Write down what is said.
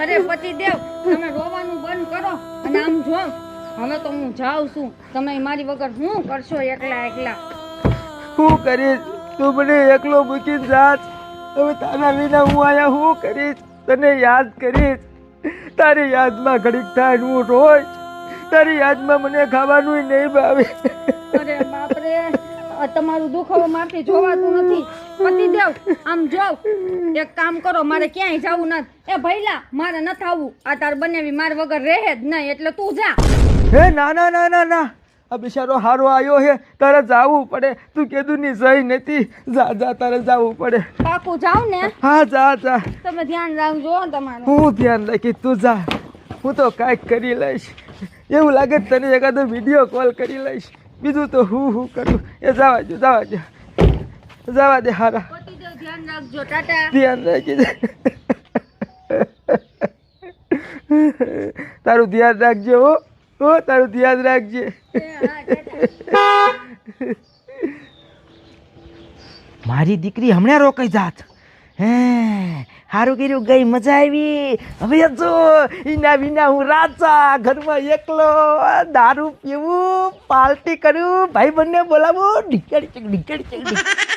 અરે પતિદેવ, તમે રોવાનું બંધ કરો અને આમ જો, હવે તો હું જાઉં છું. તમે મારી વગર શું કરશો એકલા એકલા? હું કરીશ? તું મને એકલો મૂકીને જાત. હવે તારા વિના હું આયા હું કરીશ? તને યાદ કરીશ. તારી યાદમાં ઘડીક થાય હું રોજ. તારી યાદમાં મને ખાવાનું નહીં ભાવે. અરે બાપરે, તમારું દુઃખ હવે મારથી જોવાતું નથી. પતિદેવ, આમ જો, એક કામ કરો, મારે ક્યાંય જવું નથી. એ ભઈલા, મારે નથી આવવું. આ તાર બનેવી માર વગર રહે જ નહીં, એટલે તું જા. હે ના ના ના ના ના, આ બિચારો હારો આવ્યો હે, તારે જાવું પડે. તું કીધું ની સહી નથી. જા જા, તારે જાવું પડે. પાકું જાવ ને? હા જા જા. તમે ધ્યાન રાખજો તમારું. હું ધ્યાન રાખીશ, તું જા. હું તો કાંઈક કરી લઈશ. એવું લાગે તને એકાદો વિડીયો કોલ કરી લઈશ. બીજું તો હું કરું. એ જવા દે, જવા દે, જવા દે. હારા, પતિદેવ ધ્યાન રાખજો. ટાટા. ધ્યાન રાખી. તારું ધ્યાન રાખજે. હો તારું ધ્યાન રાખજે. મારી દીકરી હમણાં રોકાઈ જાત. હે સારું કર્યું, ગઈ મજા આવી. હવે જો એના વિના હું રાજા, ઘરમાં એકલો, દારૂ પીવું, પાર્ટી કરું, ભાઈ બંને બોલાવું, ઢીકડી ચક ઢીકડી ચક.